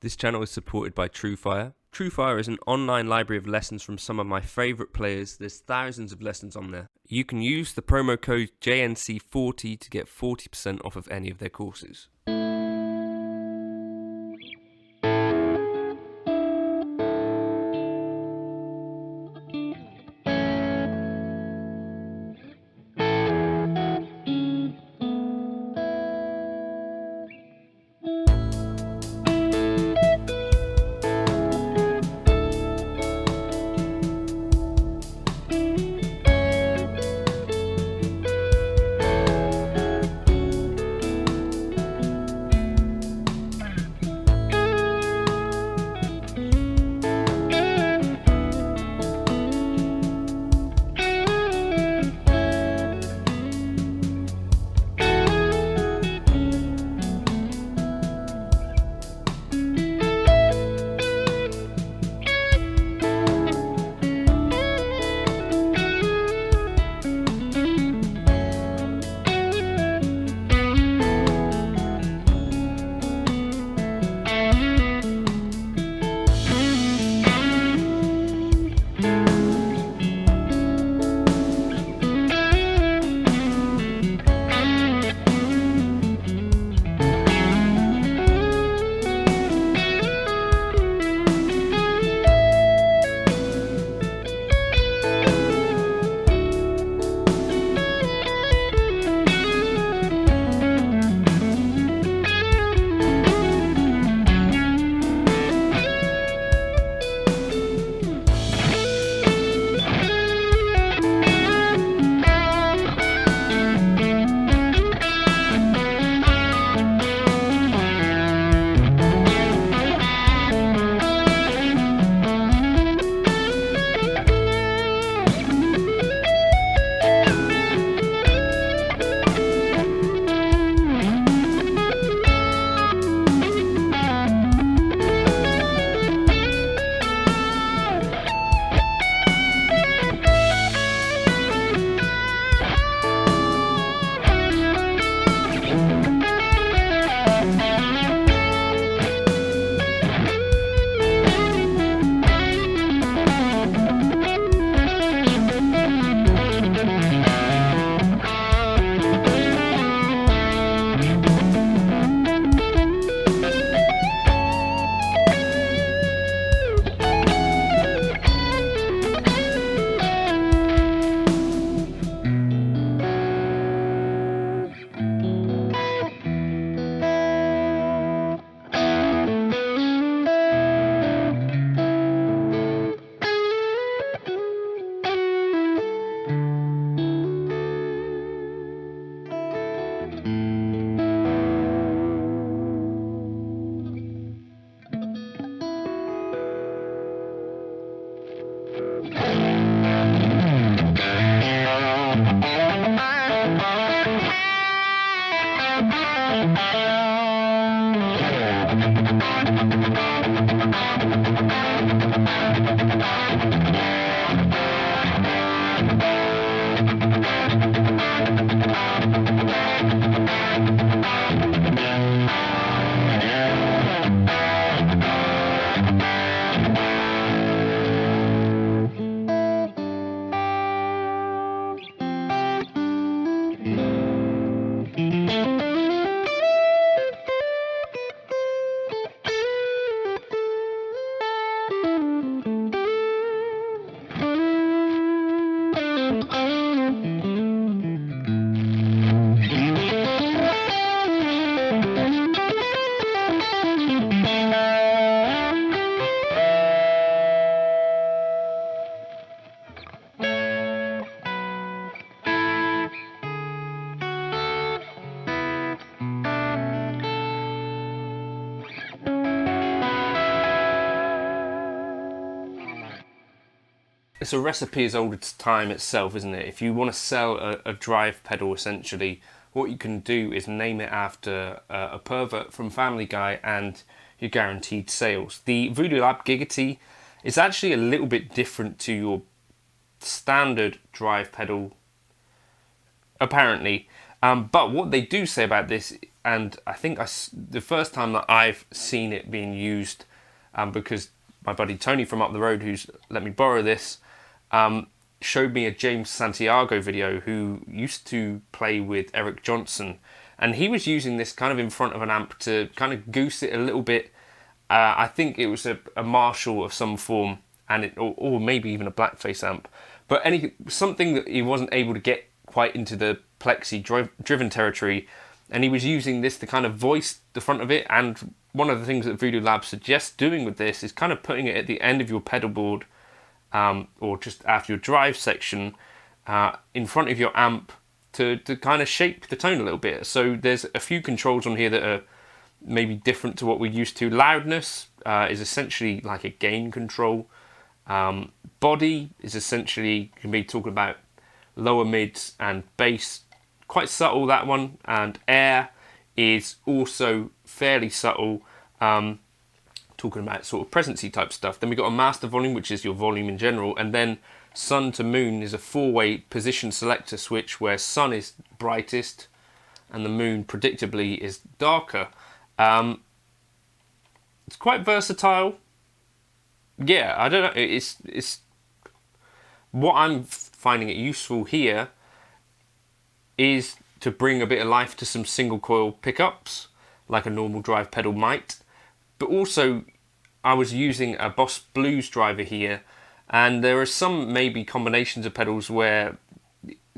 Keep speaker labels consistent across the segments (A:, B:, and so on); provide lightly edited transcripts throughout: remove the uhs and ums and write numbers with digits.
A: This channel is supported by TrueFire. TrueFire is an online library of lessons from some of my favourite players. There's thousands of lessons on there. You can use the promo code JNC40 to get 40% off of any of their courses. It's a recipe as old as time itself, isn't it? If you want to sell a drive pedal, essentially, what you can do is name it after a pervert from Family Guy and you're guaranteed sales. The Voodoo Labs Giggity is actually a little bit different to your standard drive pedal, apparently. But what they do say about this and I think the first time that I've seen it being used, because my buddy Tony from up the road, who's let me borrow this, showed me a James Santiago video, who used to play with Eric Johnson, and he was using this kind of in front of an amp to kind of goose it a little bit. I think it was a Marshall of some form, and or maybe even a Blackface amp, but something that he wasn't able to get quite into the plexi driven territory, and he was using this to kind of voice the front of it. And one of the things that Voodoo Labs suggests doing with this is kind of putting it at the end of your pedal board, or just after your drive section, in front of your amp, to kind of shape the tone a little bit. So there's a few controls on here that are maybe different to what we're used to. Loudness is essentially like a gain control. Body is essentially, can be talking about lower mids and bass, quite subtle, that one. And air is also fairly subtle, talking about sort of presency type stuff. Then we've got a master volume, which is your volume in general, and then sun to moon is a 4-way position selector switch, where sun is brightest and the moon predictably is darker. It's quite versatile. Yeah, I don't know. It's what I'm finding it useful here is to bring a bit of life to some single coil pickups, like a normal drive pedal might. But also, I was using a Boss Blues driver here, and there are some maybe combinations of pedals where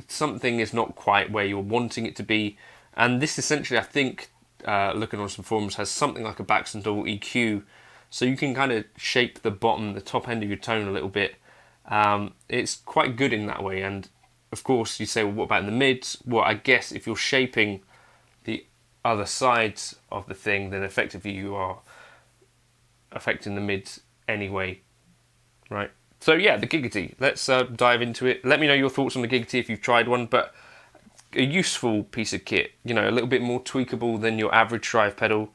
A: something is not quite where you're wanting it to be. And this essentially, I think, looking on some forums, has something like a Baxton double EQ, so you can kind of shape the top end of your tone a little bit. It's quite good in that way. And of course, you say, well, what about in the mids? Well, I guess if you're shaping the other sides of the thing, then effectively you are affecting the mids anyway, right? So yeah, the Giggity. Let's dive into it. Let me know your thoughts on the Giggity if you've tried one, but a useful piece of kit, you know, a little bit more tweakable than your average drive pedal.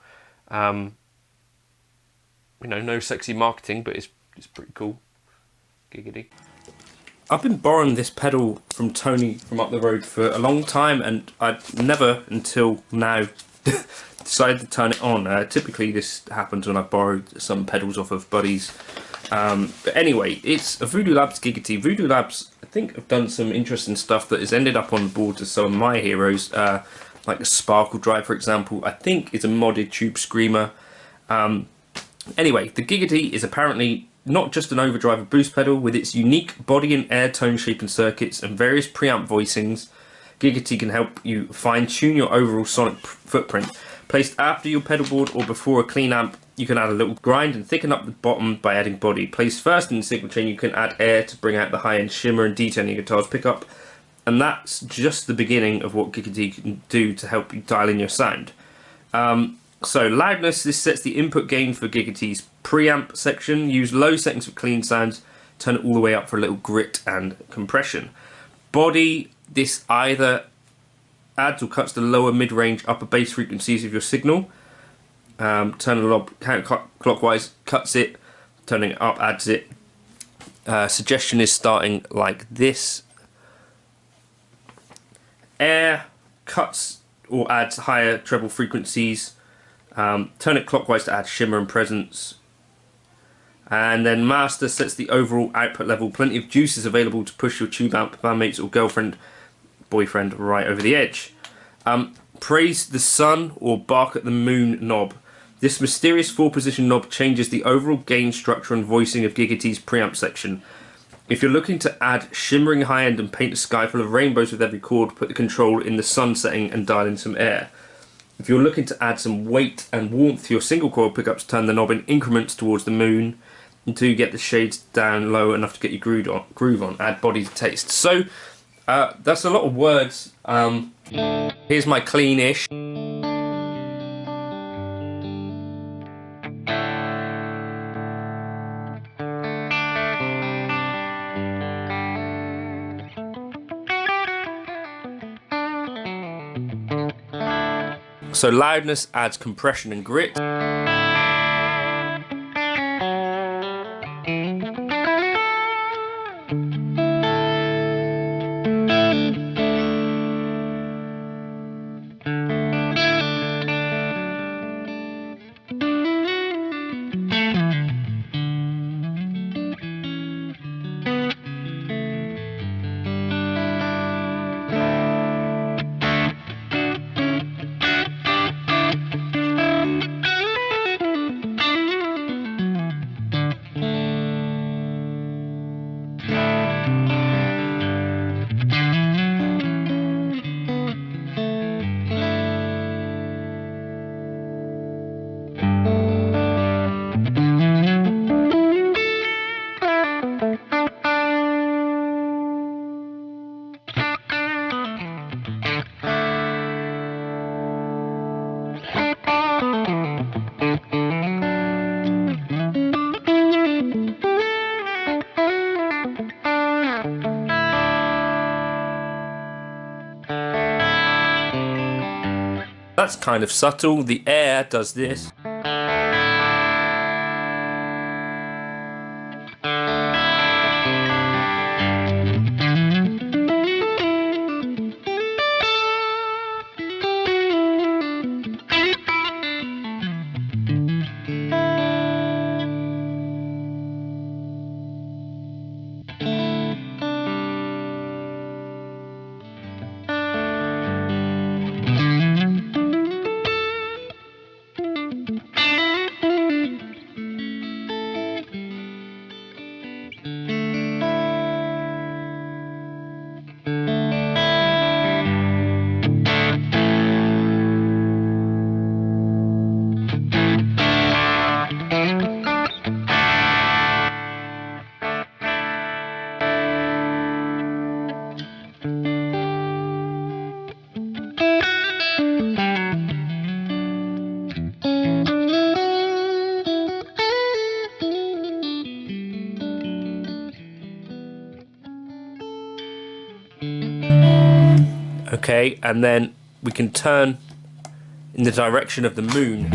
A: You know, no sexy marketing, but it's pretty cool. Giggity. I've been borrowing this pedal from Tony from up the road for a long time, and I'd never until now decided to turn it on. Typically this happens when I've borrowed some pedals off of buddies. But anyway, it's a Voodoo Labs Giggity. Voodoo Labs, I think, have done some interesting stuff that has ended up on the boards of some of my heroes, like the Sparkle Drive, for example. I think is a modded Tube Screamer. Anyway, the Giggity is apparently not just an overdrive or boost pedal. With its unique body and air tone shaping circuits and various preamp voicings, Giggity can help you fine-tune your overall sonic footprint. Placed after your pedal board or before a clean amp, you can add a little grind and thicken up the bottom by adding body. Placed first in the signal chain, you can add air to bring out the high-end shimmer and detail in your guitar's pickup. And that's just the beginning of what Giggity can do to help you dial in your sound. So loudness, this sets the input gain for Giggity's preamp section. Use low settings for clean sounds, turn it all the way up for a little grit and compression. Body, this either adds or cuts the lower mid-range upper bass frequencies of your signal. Turn the knob counterclockwise, cuts it, turning it up adds it. Suggestion is starting like this. Air cuts or adds higher treble frequencies. Turn it clockwise to add shimmer and presence. And then master sets the overall output level. Plenty of juices available to push your tube amp, bandmates or girlfriend, boyfriend right over the edge. Praise the sun or bark at the moon knob. This mysterious 4-position knob changes the overall gain structure and voicing of Giggity's preamp section. If you're looking to add shimmering high end and paint a sky full of rainbows with every chord, put the control in the sun setting and dial in some air. If you're looking to add some weight and warmth to your single coil pickups, turn the knob in increments towards the moon until you get the shades down low enough to get your groove on. Add body to taste. So that's a lot of words. Here's my clean-ish. So loudness adds compression and grit. that's kind of subtle. The air does this. Okay, and then we can turn in the direction of the moon.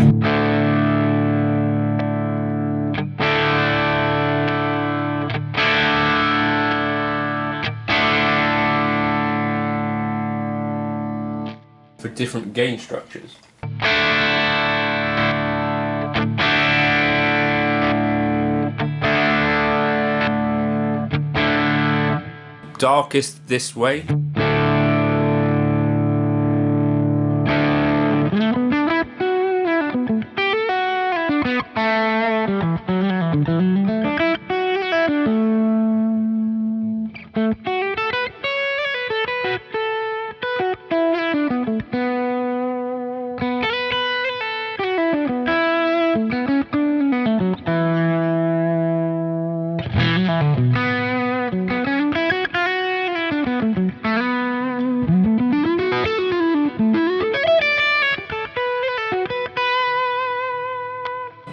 A: For different gain structures. Darkest this way.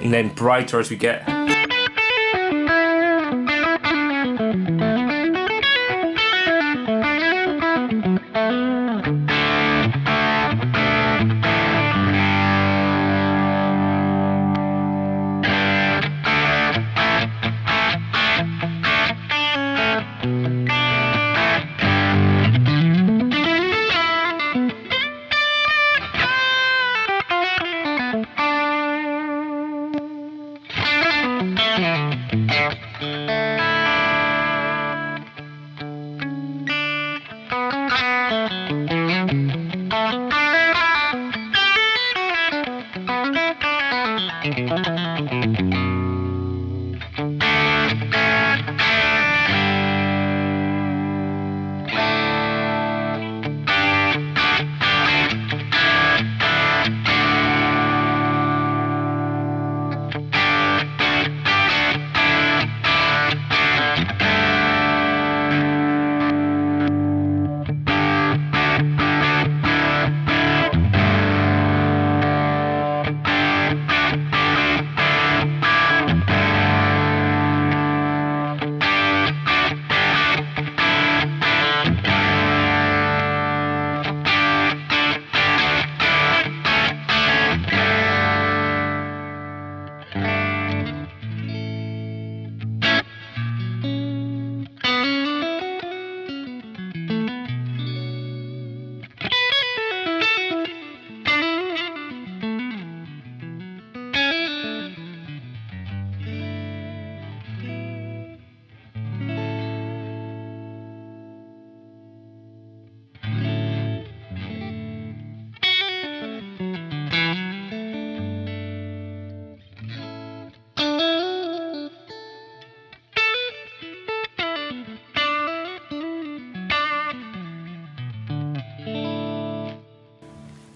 A: And then brighter as we get.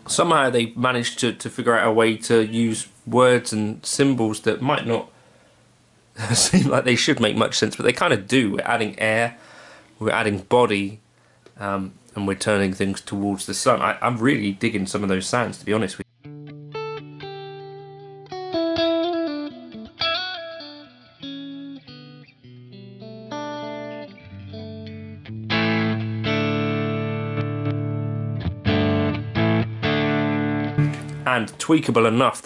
A: Somehow they managed to figure out a way to use words and symbols that might not seem like they should make much sense, but they kind of do. We're adding air, we're adding body, and we're turning things towards the sun. I'm really digging some of those sounds, to be honest with you. and tweakable enough